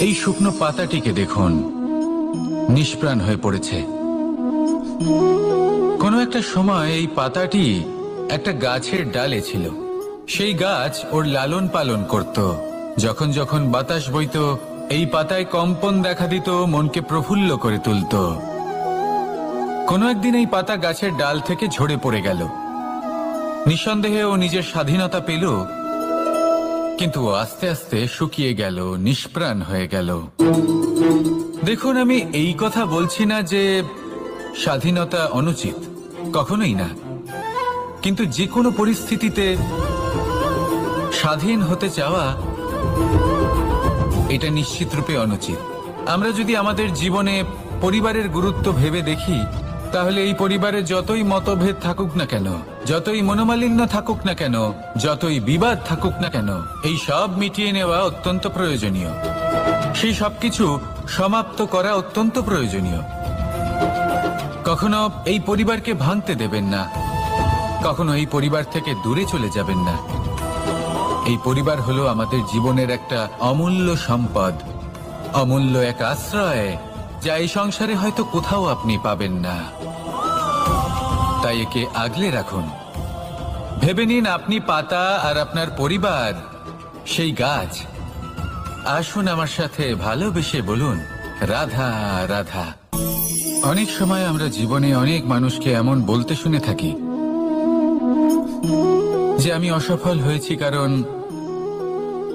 এই শুকনো পাতাটিকে দেখুন, নিষ্প্রাণ হয়ে পড়েছে। কোনো একটা সময় এই পাতাটি একটা গাছের ডালে ছিল। সেই গাছ ওর লালন পালন করত। যখন যখন বাতাস বইত, এই পাতায় কম্পন দেখা দিত, মনকে প্রফুল্ল করে তুলত। কোনো একদিন এই পাতা গাছের ডাল থেকে ঝরে পড়ে গেল। নিঃসন্দেহে ও নিজের স্বাধীনতা পেল, কিন্তু আস্তে আস্তে শুকিয়ে গেল, নিষ্প্রাণ হয়ে গেল। দেখুন, আমি এই কথা বলছি না যে স্বাধীনতা অনুচিত, কখনোই না। কিন্তু যে কোনো পরিস্থিতিতে স্বাধীন হতে চাওয়া এটা নিশ্চিত রূপে অনুচিত। আমরা যদি আমাদের জীবনে পরিবারের গুরুত্ব ভেবে দেখি, তাহলে এই পরিবারে যতই মতভেদ থাকুক না কেন, যতই মনোমালিন্য থাকুক না কেন, যতই বিবাদ থাকুক না কেন, এই সব মিটিয়ে নেওয়া অত্যন্ত প্রয়োজনীয়। সেই সবকিছু সমাপ্ত করা অত্যন্ত প্রয়োজনীয়। কখনো এই পরিবারকে ভাঙতে দেবেন না, কখনো এই পরিবার থেকে দূরে চলে যাবেন না। এই পরিবার হলো আমাদের জীবনের একটা অমূল্য সম্পদ, অমূল্য এক আশ্রয়, যা এই সংসারে হয়তো কোথাও আপনি পাবেন না। তাই একে আগলে রাখুন। ভেবে নিন, আপনি পাতা আর আপনার পরিবার সেই গাছ। আসুন আমার সাথে ভালোবেসে বলুন, রাধা রাধা। অনেক সময় আমরা জীবনে অনেক মানুষকে এমন বলতে শুনে থাকি যে আমি অসফল হয়েছি কারণ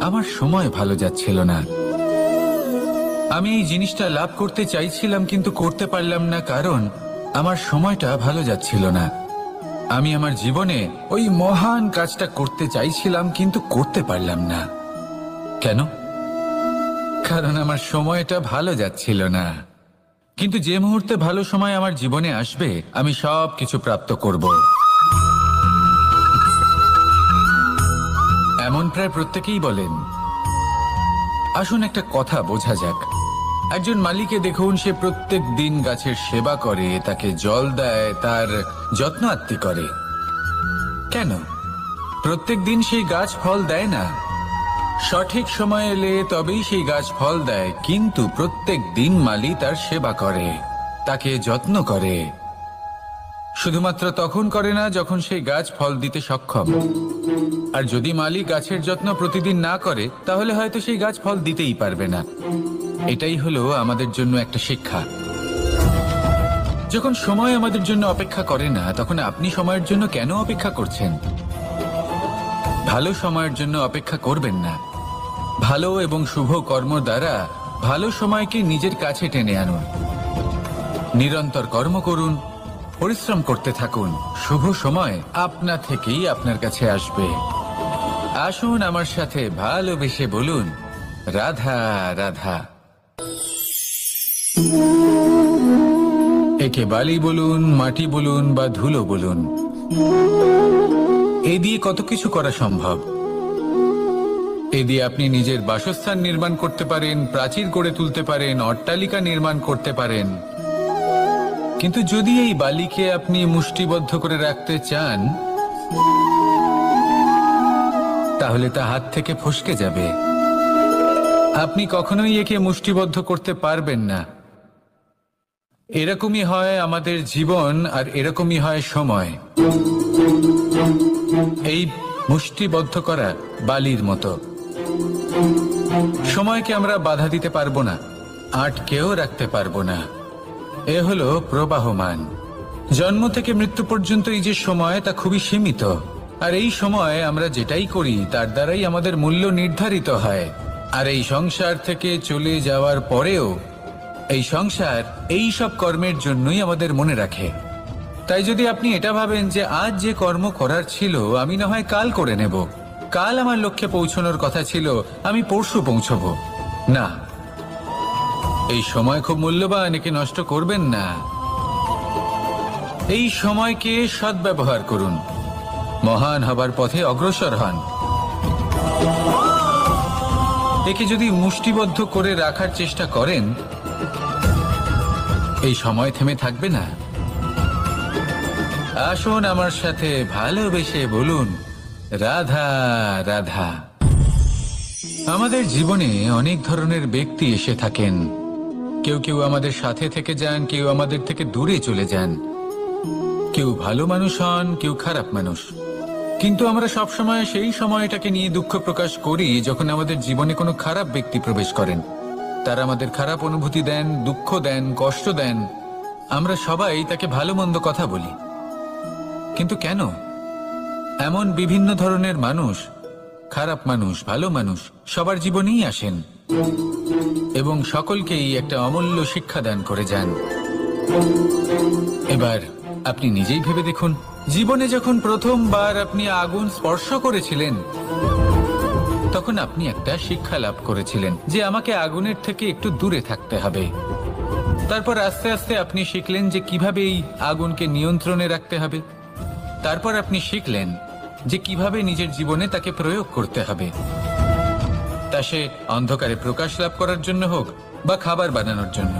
আমার সময় ভালো যাচ্ছিল না। আমি এই জিনিসটা লাভ করতে চাইছিলাম কিন্তু করতে পারলাম না কারণ আমার সময়টা ভালো যাচ্ছিল না। আমি আমার জীবনে ওই মহান কাজটা করতে চাইছিলাম কিন্তু করতে পারলাম না। কেন? কারণ আমার সময়টা ভালো যাচ্ছিল না। কিন্তু যে মুহূর্তে ভালো সময় আমার জীবনে আসবে, আমি সব কিছু প্রাপ্ত করব। এমন প্রায় প্রত্যেকেই বলেন। আসুন একটা কথা বোঝা যাক। একজন মালিকে দেখুন, সে প্রত্যেক দিন গাছের সেবা করে, তাকে জল দেয়, তার যত্ন আত্তি করে। কেন? প্রত্যেক দিন সেই গাছ ফল দেয় না। সঠিক সময় এলে তবেই সেই গাছ ফল দেয়, কিন্তু প্রত্যেক দিন মালি তার সেবা করে, তাকে যত্ন করে। শুধুমাত্র তখন করে না যখন সেই গাছ ফল দিতে সক্ষম। আর যদি মালি গাছের যত্ন প্রতিদিন না করে, তাহলে হয়তো সেই গাছ ফল দিতেই পারবে না। এটাই হলো আমাদের জন্য একটা শিক্ষা। যখন সময় আমাদের জন্য অপেক্ষা করে না, তখন আপনি সময়ের জন্য কেন অপেক্ষা করছেন? ভালো সময়ের জন্য অপেক্ষা করবেন না। ভালো এবং শুভ কর্ম দ্বারা ভালো সময়কে নিজের কাছে টেনে আনুন। নিরন্তর কর্ম করুন, পরিশ্রম করতে থাকুন। শুভ সময় আপনা থেকেই আপনার কাছে আসবে। আসুন আমার সাথে ভালোবেসে বলুন, রাধা রাধা। একে বালি বলুন, মাটি বলুন বা ধুলো বলুন, এ দিয়ে কত কিছু করা সম্ভব। এ দিয়ে আপনি নিজের বাসস্থান নির্মাণ করতে পারেন, প্রাচীর গড়ে তুলতে পারেন, অট্টালিকা নির্মাণ করতে পারেন। কিন্তু যদি এই বালিকে আপনি মুষ্টিবদ্ধ করে রাখতে চান, তাহলে তা হাত থেকে ফসকে যাবে। আপনি কখনোই একে মুষ্টিবদ্ধ করতে পারবেন না। এরকমই হয় আমাদের জীবন, আর এরকমই হয় সময়। এই মুষ্টিবদ্ধ করা বালির মতো। সময়কে আমরা বাধা দিতে পারবো না, আটকেও রাখতে পারবো না। এ হলো প্রবাহমান। জন্ম থেকে মৃত্যু পর্যন্ত এই যে সময়, তা খুবই সীমিত। আর এই সময় আমরা যেটাই করি তার দ্বারাই আমাদের মূল্য নির্ধারিত হয়। আর এই সংসার থেকে চলে যাওয়ার পরেও এই সংসার এই সব কর্মের জন্যই আমাদের মনে রাখে। তাই যদি আপনি এটা ভাবেন যে আজ যে কর্ম করার ছিল আমি না হয় কাল করে নেব, কাল আমার লক্ষ্যে পৌঁছানোর কথা ছিল আমি পরশু পৌঁছবো, না, এই সময় খুব মূল্যবান, একে নষ্ট করবেন না। এই সময়কে সদ্ব্যবহার করুন, মহান হবার পথে অগ্রসর হন। একে যদি মুষ্টিবদ্ধ করে রাখার চেষ্টা করেন, এই সময় থেমে থাকবে না। আসুন আমার সাথে ভালোবেসে বলুন, রাধা রাধা। আমাদের জীবনে অনেক ধরনের ব্যক্তি এসে থাকেন। কেউ কেউ আমাদের সাথে থেকে যান, কেউ আমাদের থেকে দূরে চলে যান। কেউ ভালো মানুষ হন, কেউ খারাপ মানুষ। কিন্তু আমরা সবসময় সেই সময়টাকে নিয়ে দুঃখ প্রকাশ করি যখন আমাদের জীবনে কোনো খারাপ ব্যক্তি প্রবেশ করেন। তারা আমাদের খারাপ অনুভূতি দেন, দুঃখ দেন, কষ্ট দেন। আমরা সবাই তাকে ভালো মন্দ কথা বলি। কিন্তু কেন? এমন বিভিন্ন ধরনের মানুষ, খারাপ মানুষ, ভালো মানুষ সবার জীবনেই আসেন এবং সকলকেই একটা অমূল্য শিক্ষা দান করে যান। এবার আপনি নিজেই ভেবে দেখুন, জীবনে যখন প্রথমবার আপনি আগুন স্পর্শ করেছিলেন তখন আপনি একটা শিক্ষা লাভ করেছিলেন যে আমাকে আগুনের থেকে একটু দূরে থাকতে হবে। তারপর আস্তে আস্তে আপনি শিখলেন যে কিভাবে এই আগুনকে নিয়ন্ত্রণে রাখতে হবে। তারপর আপনি শিখলেন যে কিভাবে নিজের জীবনে তাকে প্রয়োগ করতে হবে, তা সে অন্ধকারে প্রকাশ লাভ করার জন্য হোক বা খাবার বানানোর জন্য।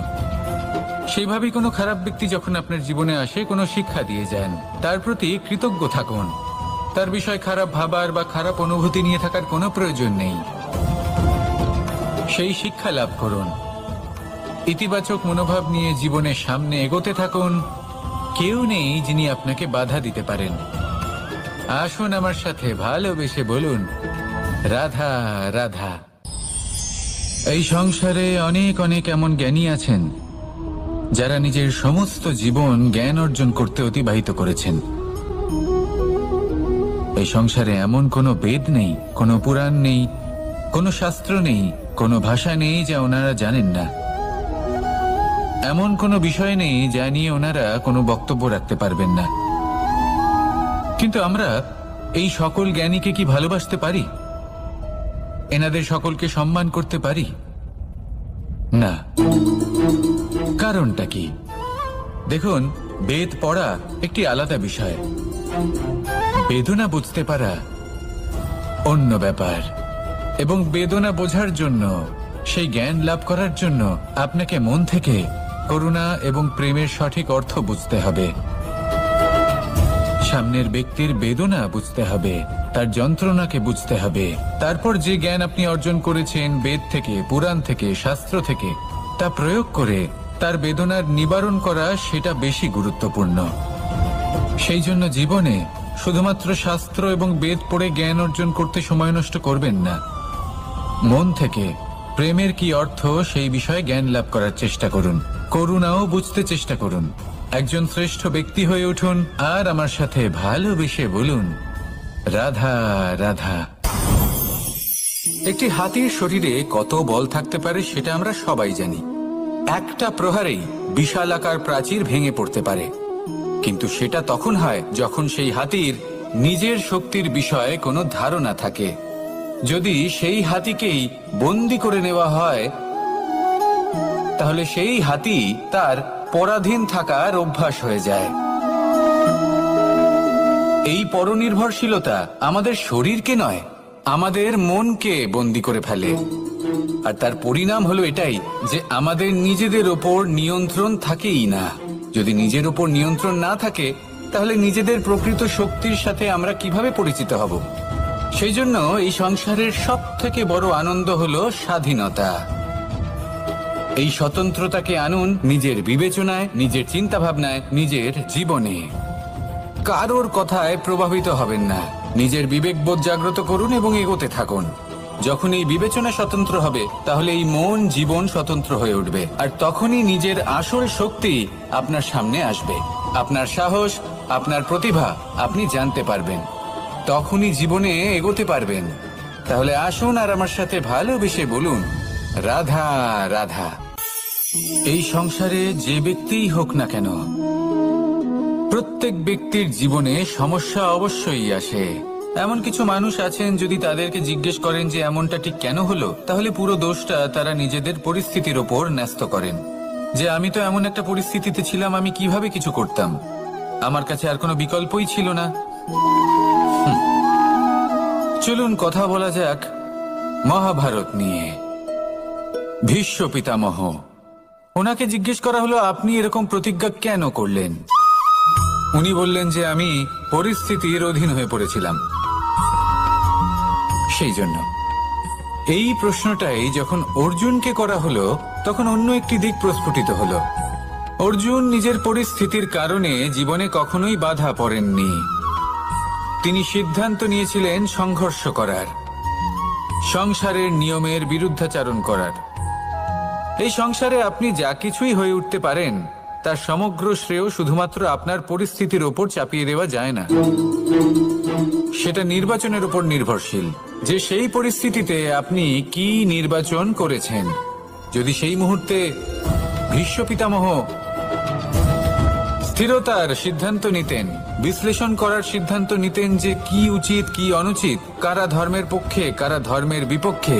সেইভাবেই কোনো খারাপ ব্যক্তি যখন আপনার জীবনে আসে কোনো শিক্ষা দিয়ে যান, তার প্রতি কৃতজ্ঞ থাকুন। তার বিষয় খারাপ ভাবার বা খারাপ অনুভূতি নিয়ে থাকার কোনো প্রয়োজন নেই। সেই শিক্ষা লাভ করুন, ইতিবাচক মনোভাব নিয়ে জীবনের সামনে এগোতে থাকুন। কেউ নেই যিনি আপনাকে বাধা দিতে পারেন। আসুন আমার সাথে ভালোবেসে বলুন, রাধা রাধা। এই সংসারে অনেক অনেক এমন জ্ঞানী আছেন যারা নিজের সমস্ত জীবন জ্ঞান অর্জন করতে অতিবাহিত করেছেন। এই সংসারে এমন কোনো বেদ নেই, কোনো পুরাণ নেই, কোনো শাস্ত্র নেই, কোনো ভাষা নেই যা ওনারা জানেন না। এমন কোনো বিষয় নেই যা নিয়ে ওনারা কোনো বক্তব্য রাখতে পারবেন না। কিন্তু আমরা এই সকল জ্ঞানীকে কি ভালোবাসতে পারি? এনাদের সকলকে সম্মান করতে পারি না। কারণটা কি? দেখুন, বেদ পড়া একটি আলাদা বিষয়, বেদনা বুঝতে পারা অন্য ব্যাপার। এবং বেদনা বোঝার জন্য, সেই জ্ঞান লাভ করার জন্য আপনাকে মন থেকে করুণা এবং প্রেমের সঠিক অর্থ বুঝতে হবে। সামনের ব্যক্তির বেদনা বুঝতে হবে, তার যন্ত্রণাকে বুঝতে হবে। তারপর যে জ্ঞান আপনি অর্জন করেছেন বেদ থেকে, পুরাণ থেকে, শাস্ত্র থেকে, তা প্রয়োগ করে তার বেদনার নিবারণ করা, সেটা বেশি গুরুত্বপূর্ণ। সেই জন্য জীবনে শুধুমাত্র শাস্ত্র এবং বেদ পড়ে জ্ঞান অর্জন করতে সময় নষ্ট করবেন না। মন থেকে প্রেমের কি অর্থ সেই বিষয়ে জ্ঞান লাভ করার চেষ্টা করুন। করুণাও বুঝতে চেষ্টা করুন। একজন শ্রেষ্ঠ ব্যক্তি হয়ে উঠুন আর আমার সাথে ভালোবেসে বলুন, রাধা রাধা। একটি হাতির শরীরে কত বল থাকতে পারে সেটা আমরা সবাই জানি। একটা প্রহারেই বিশালাকার প্রাচীর ভেঙে পড়তে পারে। কিন্তু সেটা তখন হয় যখন সেই হাতির নিজের শক্তির বিষয়ে কোনো ধারণা থাকে। যদি সেই হাতিকেই বন্দী করে নেওয়া হয় তাহলে সেই হাতি তার পরাধীন থাকার অভ্যাস হয়ে যায়। এই পরনির্ভরশীলতা আমাদের শরীরকে নয়, আমাদের মনকে বন্দী করে ফেলে। আর তার পরিণাম হলো এটাই যে আমাদের নিজেদের ওপর নিয়ন্ত্রণ থাকেই না। যদি নিজের ওপর নিয়ন্ত্রণ না থাকে তাহলে নিজেদের প্রকৃত শক্তির সাথে আমরা কিভাবে পরিচিত হব? সেই জন্য এই সংসারের সবথেকে বড় আনন্দ হলো স্বাধীনতা। এই স্বতন্ত্রতাকে আনুন নিজের বিবেচনায়, নিজের চিন্তা ভাবনায়, নিজের জীবনে। কারোর কথায় প্রভাবিত হবেন না। নিজের বিবেকবোধ জাগ্রত করুন এবং এগোতে থাকুন। যখন এই বিবেচনা স্বতন্ত্র হবে তাহলে এই মন জীবন স্বতন্ত্র হয়ে উঠবে। আর তখনই নিজের আসল শক্তি আপনার সামনে আসবে। আপনার সাহস, আপনার প্রতিভা আপনি জানতে পারবেন। তখনই জীবনে এগোতে পারবেন। তাহলে আসুন আর আমার সাথে ভালোবেসে বলুন, রাধা রাধা। এই সংসারে যে ব্যক্তিই হোক না কেন, প্রত্যেক ব্যক্তির জীবনে সমস্যা অবশ্যই আসে। এমন কিছু মানুষ আছেন, যদি তাদেরকে জিজ্ঞেস করেন যে এমনটা ঠিক কেন হলো, তাহলে পুরো দোষটা তারা নিজেদের পরিস্থিতির ওপর ন্যস্ত করেন। যে আমি তো এমন একটা পরিস্থিতিতে ছিলাম, আমি কিভাবে কিছু করতাম, আমার কাছে আর কোনো বিকল্পই ছিল না। চলুন কথা বলা যাক মহাভারত নিয়ে। ভীষ্ম পিতামহ, ওনাকে জিজ্ঞেস করা হলো আপনি এরকম প্রতিজ্ঞা কেন করলেন? উনি বললেন যে আমি পরিস্থিতির অধীন হয়ে পড়েছিলাম, সেই জন্য। এই প্রশ্নটাই যখন অর্জুনকে করা হলো তখন অন্য একটি দিক প্রস্ফুটিত হলো। অর্জুন নিজের পরিস্থিতির কারণে জীবনে কখনোই বাধা পড়েননি। তিনি সিদ্ধান্ত নিয়েছিলেন সংঘর্ষ করার, সংসারের নিয়মের বিরুদ্ধাচারণ করার। এই সংসারে আপনি যা কিছুই হয়ে উঠতে পারেন তার সমগ্র শ্রেয় শুধুমাত্র আপনার পরিস্থিতির ওপর চাপিয়ে দেওয়া যায় না। সেটা নির্বাচনের উপর নির্ভরশীল যে সেই পরিস্থিতিতে আপনি কি নির্বাচন করেছেন। যদি সেই মুহূর্তে ভীষ্ম পিতামহ স্থিরতার সিদ্ধান্ত নিতেন, বিশ্লেষণ করার সিদ্ধান্ত নিতেন যে কি উচিত কি অনুচিত, কারা ধর্মের পক্ষে কারা ধর্মের বিপক্ষে,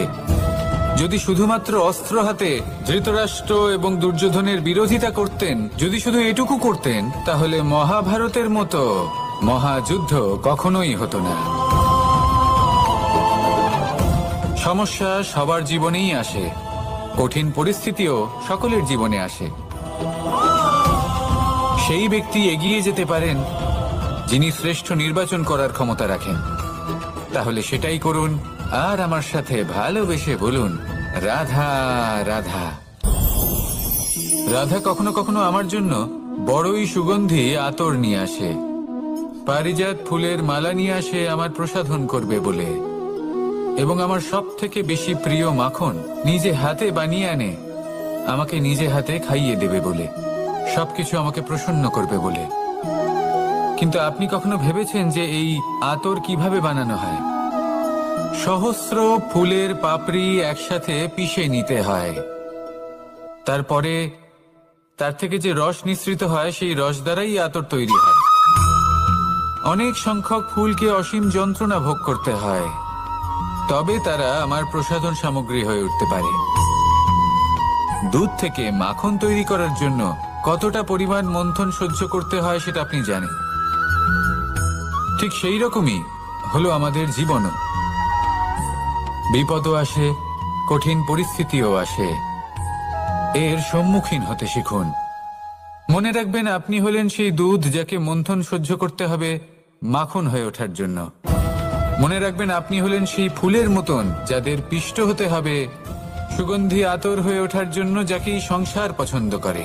যদি শুধুমাত্র অস্ত্র হাতে ধৃতরাষ্ট্র এবং দুর্যোধনের বিরোধিতা করতেন, যদি শুধু এটুকু করতেন, তাহলে মহাভারতের মতো মহাযুদ্ধ কখনোই হতো না। সমস্যা সবার জীবনেই আসে, কঠিন পরিস্থিতিও সকলের জীবনে আসে। সেই ব্যক্তি এগিয়ে যেতে পারেন যিনি শ্রেষ্ঠ নির্বাচন করার ক্ষমতা রাখেন। তাহলে সেটাই করুন আর আমার সাথে ভালোবেসে বলুন, রাধা রাধা। রাধা কখনো কখনো আমার জন্য বড়ই সুগন্ধি আতর নিয়ে আসে, পারিজাত ফুলের মালা নিয়ে আসে আমার প্রসাধন করবে বলে, এবং আমার সব থেকে বেশি প্রিয় মাখন নিজে হাতে বানিয়ে আনে আমাকে নিজে হাতে খাইয়ে দেবে বলে, সবকিছু আমাকে প্রসন্ন করবে বলে। কিন্তু আপনি কখনো ভেবেছেন যে এই আতর কিভাবে বানানো হয়? সহস্র ফুলের পাপড়ি একসাথে পিষে নিতে হয়, তারপরে তার থেকে যে রস নিঃসৃত হয় সেই রস দ্বারাই আতর তৈরি হয়। অনেক সংখ্যক ফুলকে অসীম যন্ত্রণা ভোগ করতে হয়, তবে তারা আমার প্রসাধন সামগ্রী হয়ে উঠতে পারে। দুধ থেকে মাখন তৈরি করার জন্য কতটা পরিমাণ মন্থন সহ্য করতে হয় সেটা আপনি জানেন। ঠিক সেই রকমই হলো আমাদের জীবনও। বিপদও আসে, কঠিন পরিস্থিতিও আসে, এর সম্মুখীন হতে শিখুন। মনে রাখবেন আপনি হলেন সেই দুধ যাকে মন্থন সহ্য করতে হবে মাখন হয়ে ওঠার জন্য। মনে রাখবেন আপনি হলেন সেই ফুলের মতন যাদের পিষ্ট হতে হবে সুগন্ধি আতর হয়ে ওঠার জন্য, যাকেই সংসার পছন্দ করে।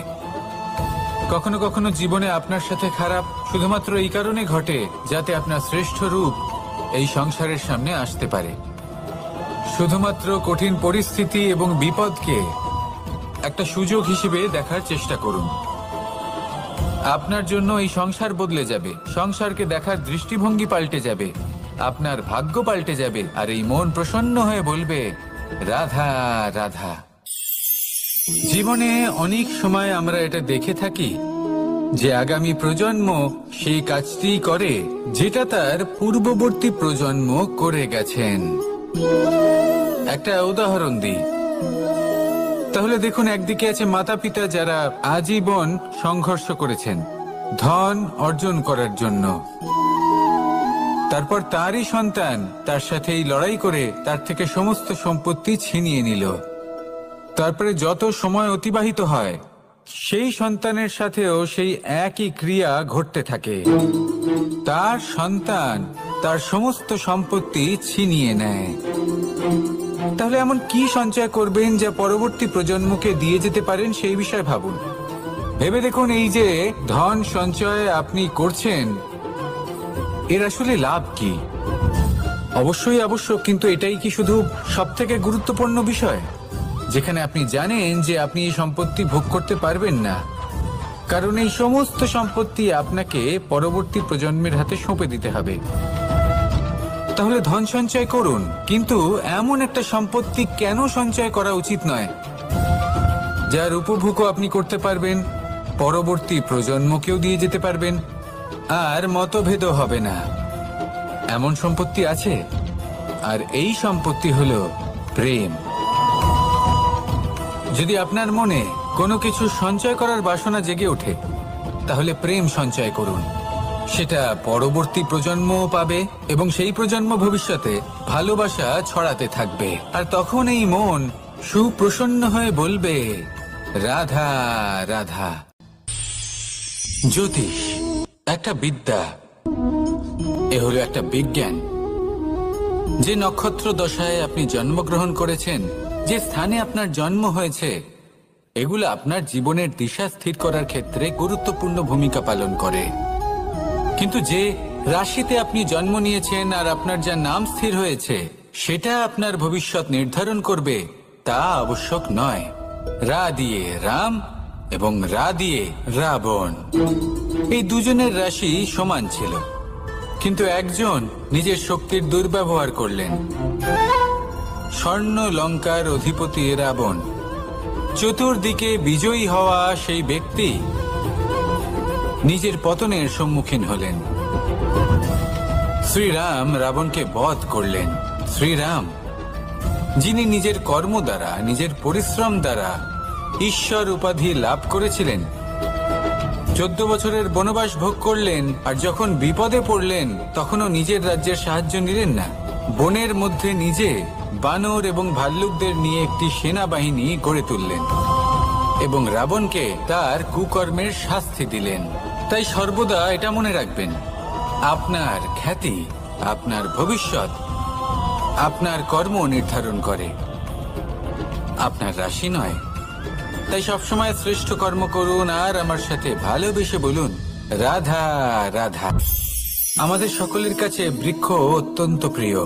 কখনো কখনো জীবনে আপনার সাথে খারাপ শুধুমাত্র এই কারণে ঘটে যাতে আপনার শ্রেষ্ঠ রূপ এই সংসারের সামনে আসতে পারে। শুধুমাত্র কঠিন পরিস্থিতি এবং বিপদকে একটা সুযোগ হিসেবে দেখার চেষ্টা করুন। আপনার জন্য এই সংসার বদলে যাবে, সংসারকে দেখার দৃষ্টিভঙ্গি পাল্টে যাবে, আপনার ভাগ্য পাল্টে যাবে, আর এই মন প্রসন্ন হয়ে বলবে, রাধা রাধা। জীবনে অনেক সময় আমরা এটা দেখে থাকি যে আগামী প্রজন্ম সেই কাজটি করে যেটা তার পূর্ববর্তী প্রজন্ম করে গেছেন। একটা উদাহরণ দিই। তাহলে দেখুন, একদিকে আছে মাতা পিতা যারা আজীবন সংঘর্ষ করেছেন ধন অর্জন করার জন্য, তারপর তারই সন্তান তার সাথে এই লড়াই করে তার থেকে সমস্ত সম্পত্তি ছিনিয়ে নিল। তারপরে যত সময় অতিবাহিত হয় সেই সন্তানের সাথেও সেই একই ক্রিয়া ঘটতে থাকে, তার সন্তান তার সমস্ত সম্পত্তি ছিনিয়ে নেয়। তাহলে এমন কি সঞ্চয় করবেন যা পরবর্তী প্রজন্মকে দিয়ে যেতে পারেন সেই বিষয়ে ভাবুন। ভেবে দেখুন, এই যে ধন সঞ্চয় আপনি করছেন এর আসলে লাভ কি? অবশ্যই আবশ্যক, কিন্তু এটাই কি শুধু সবথেকে গুরুত্বপূর্ণ বিষয় যেখানে আপনি জানেন যে আপনি এই সম্পত্তি ভোগ করতে পারবেন না, কারণ এই সমস্ত সম্পত্তি আপনাকে পরবর্তী প্রজন্মের হাতে সঁপে দিতে হবে। তাহলে ধন সঞ্চয় করুন, কিন্তু এমন একটা সম্পত্তি কেন সঞ্চয় করা উচিত নয় যার উপভোগও আপনি করতে পারবেন, পরবর্তী প্রজন্মকেও দিয়ে যেতে পারবেন, আর মতভেদও হবে না। এমন সম্পত্তি আছে, আর এই সম্পত্তি হলো প্রেম। যদি আপনার মনে কোনো কিছু সঞ্চয় করার বাসনা জেগে ওঠে তাহলে প্রেম সঞ্চয় করুন। সেটা পরবর্তী প্রজন্মও পাবে এবং সেই প্রজন্ম ভবিষ্যতে ভালোবাসা ছড়াতে থাকবে, আর তখন এই মন সুপ্রসন্ন হয়ে বলবে, রাধা রাধা। জ্যোতিষ একটা বিদ্যা, এ হলো একটা বিজ্ঞান। যে নক্ষত্র দশায় আপনি জন্মগ্রহণ করেছেন, যে স্থানে আপনার জন্ম হয়েছে, এগুলো আপনার জীবনের দিশা স্থির করার ক্ষেত্রে গুরুত্বপূর্ণ ভূমিকা পালন করে। কিন্তু যে রাশিতে আপনি জন্ম নিয়েছেন আর আপনার যা নাম স্থির হয়েছে, সেটা আপনার ভবিষ্যৎ নির্ধারণ করবে তা আবশ্যক নয়। রা দিয়ে রাম এবং রা দিয়ে রাবণ, এই দুজনের রাশি সমান ছিল, কিন্তু একজন নিজের শক্তির দুর্ব্যবহার করলেন। স্বর্ণ লঙ্কার অধিপতি রাবণ, চতুর্দিকে বিজয়ী হওয়া সেই ব্যক্তি নিজের পতনের সম্মুখীন হলেন। শ্রীরাম রাবণকে বধ করলেন। শ্রীরাম, যিনি নিজের কর্ম দ্বারা, নিজের পরিশ্রম দ্বারা ঈশ্বর উপাধি লাভ করেছিলেন, 14 বছরের বনবাস ভোগ করলেন, আর যখন বিপদে পড়লেন তখনও নিজের রাজ্যের সাহায্য নিলেন না। বনের মধ্যে নিজে বানর এবং ভাল্লুকদের নিয়ে একটি সেনাবাহিনী গড়ে তুললেন এবং রাবণকে তার কুকর্মের শাস্তি দিলেন। তাই সর্বদা এটা মনে রাখবেন, আপনার খ্যাতি, আপনার ভবিষ্যৎ আপনার কর্ম নির্ধারণ করে, আপনার রাশি নয়। তাই সবসময় শ্রেষ্ঠ কর্ম করুন আর আমার সাথে ভালোবেসে বলুন, রাধা রাধা। আমাদের সকলের কাছে বৃক্ষ অত্যন্ত প্রিয়।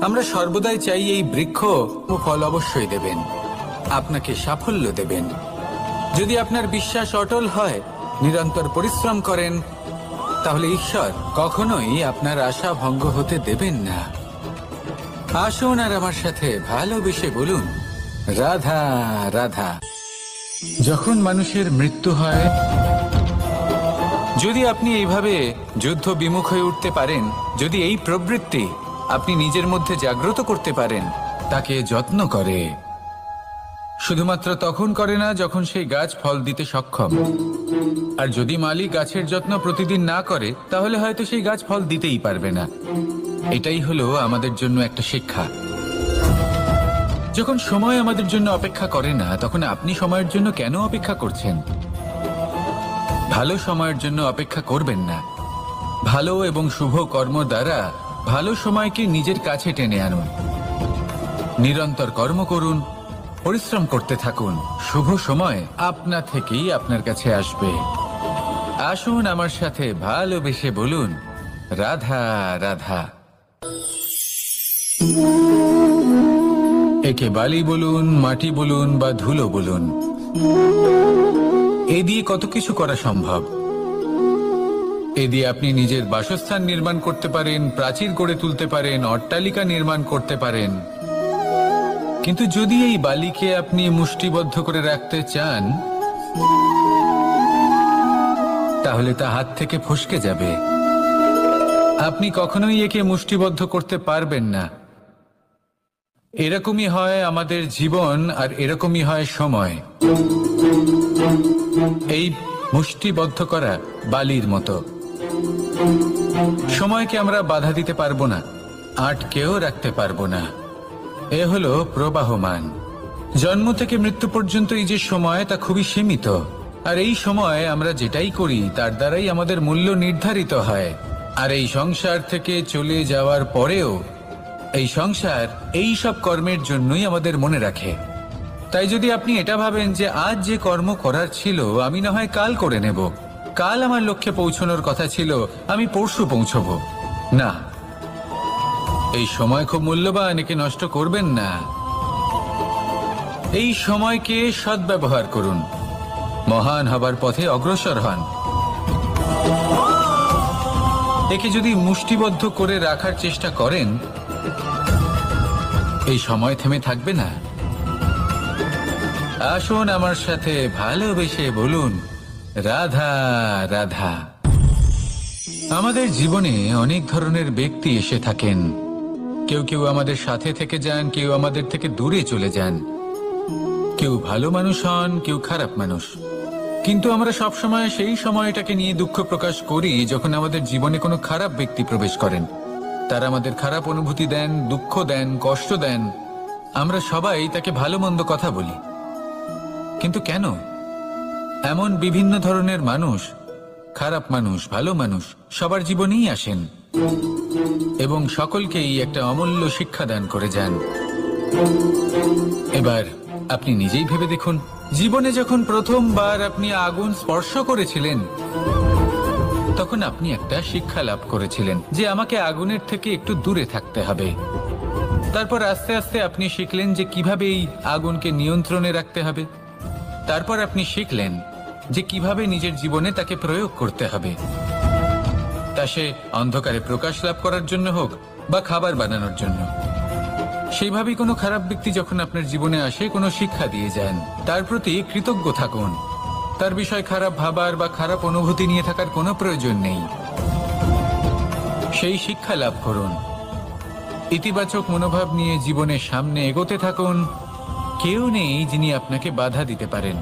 আমরা সর্বদাই চাই এই বৃক্ষ ফল অবশ্যই দেবেন, আপনাকে সাফল্য দেবেন। যদি আপনার বিশ্বাস অটল হয়, নিরন্তর পরিশ্রম করেন, তাহলে ঈশ্বর কখনোই আপনার আশা ভঙ্গ হতে দেবেন না। আসুন আর আমার সাথে ভালোবেসে বলুন, রাধা রাধা। যখন মানুষের মৃত্যু হয়, যদি আপনি এইভাবে যুদ্ধ বিমুখ হয়ে উঠতে পারেন, যদি এই প্রবৃত্তি আপনি নিজের মধ্যে জাগ্রত করতে পারেন, তাকে যত্ন করে। শুধুমাত্র তখন করে না যখন সেই গাছ ফল দিতে সক্ষম। আর যদি মালি গাছের যত্ন প্রতিদিন না করে, তাহলে হয়তো সেই গাছ ফল দিতেই পারবে না। এটাই হলো আমাদের জন্য একটা শিক্ষা। যখন সময় আমাদের জন্য অপেক্ষা করে না, তখন আপনি সময়ের জন্য কেন অপেক্ষা করছেন? ভালো সময়ের জন্য অপেক্ষা করবেন না। ভালো এবং শুভ কর্ম দ্বারা ভালো সময়কে নিজের কাছে টেনে আনুন। নিরন্তর কর্ম করুন, পরিশ্রম করতে থাকুন। শুভ সময় আপনা থেকেই আপনার কাছে আসবে। আসুন আমার সাথে ভালোবেসে বলুন, রাধা রাধা। একে বালি বলুন, মাটি বলুন বা ধুলো বলুন, এ দিয়ে কত কিছু করা সম্ভব। এ দিয়ে আপনি নিজের বাসস্থান নির্মাণ করতে পারেন, প্রাচীর গড়ে তুলতে পারেন, অট্টালিকা নির্মাণ করতে পারেন। কিন্তু যদি এই বালিকে আপনি মুষ্টিবদ্ধ করে রাখতে চান, তাহলে তা হাত থেকে ফসকে যাবে। আপনি কখনোই একে মুষ্টিবদ্ধ করতে পারবেন না। এরকমই হয় আমাদের জীবন, আর এরকমই হয় সময়। এই মুষ্টিবদ্ধ করা বালির মতো। সময়কে আমরা বাধা দিতে পারবো না, আটকেও রাখতে পারবো না। এ হলো প্রবাহমান। জন্ম থেকে মৃত্যু পর্যন্ত এই যে সময়, তা খুবই সীমিত। আর এই সময় আমরা যেটাই করি তার দ্বারাই আমাদের মূল্য নির্ধারিত হয়। আর এই সংসার থেকে চলে যাওয়ার পরেও এই সংসার এই সব কর্মের জন্যই আমাদের মনে রাখে। তাই যদি আপনি এটা ভাবেন যে আজ যে কর্ম করার ছিল আমি না হয় কাল করে নেব, কাল আমার লক্ষ্যে পৌঁছানোর কথা ছিল আমি পরশু পৌঁছবো, না, এই সময় খুব মূল্যবান, একে নষ্ট করবেন না। এই সময়কে সদ্ব্যবহার করুন, মহান হবার পথে অগ্রসর হন। একে যদি মুষ্টিবদ্ধ করে রাখার চেষ্টা করেন, এই সময় থেমে থাকবে না। আসুন আমার সাথে ভালোবেসে বলুন, রাধা রাধা। আমাদের জীবনে অনেক ধরনের ব্যক্তি এসে থাকেন। কেউ কেউ আমাদের সাথে থেকে যান, কেউ আমাদের থেকে দূরে চলে যান। কেউ ভালো মানুষ হন, কেউ খারাপ মানুষ। কিন্তু আমরা সবসময় সেই সময়টাকে নিয়ে দুঃখ প্রকাশ করি যখন আমাদের জীবনে কোনো খারাপ ব্যক্তি প্রবেশ করেন। তারা আমাদের খারাপ অনুভূতি দেন, দুঃখ দেন, কষ্ট দেন। আমরা সবাই তাকে ভালো মন্দ কথা বলি। কিন্তু কেন? এমন বিভিন্ন ধরনের মানুষ, খারাপ মানুষ, ভালো মানুষ সবার জীবনেই আসেন। এবং সকলকেই একটা অমূল্য শিক্ষাদান করে যান। এবার আপনি নিজেই ভেবে দেখুন, জীবনে যখন প্রথমবার আপনি আগুন স্পর্শ করেছিলেন তখন আপনি একটা শিক্ষা লাভ করেছিলেন যে আমাকে আগুনের থেকে একটু দূরে থাকতে হবে। তারপর আস্তে আস্তে আপনি শিখলেন যে কিভাবে এই আগুনকে নিয়ন্ত্রণে রাখতে হবে। তারপর আপনি শিখলেন যে কিভাবে নিজের জীবনে তাকে প্রয়োগ করতে হবে, তা সে অন্ধকারে প্রকাশ লাভ করার জন্য হোক বা খাবার বানানোর জন্য। সেইভাবেই কোনো খারাপ ব্যক্তি যখন আপনার জীবনে আসে কোনো শিক্ষা দিয়ে যান, তার প্রতি কৃতজ্ঞ থাকুন। তার বিষয় খারাপ ভাবার বা খারাপ অনুভূতি নিয়ে থাকার কোনো প্রয়োজন নেই। সেই শিক্ষা লাভ করুন, ইতিবাচক মনোভাব নিয়ে জীবনের সামনে এগোতে থাকুন। কেউ নেই যিনি আপনাকে বাধা দিতে পারেন।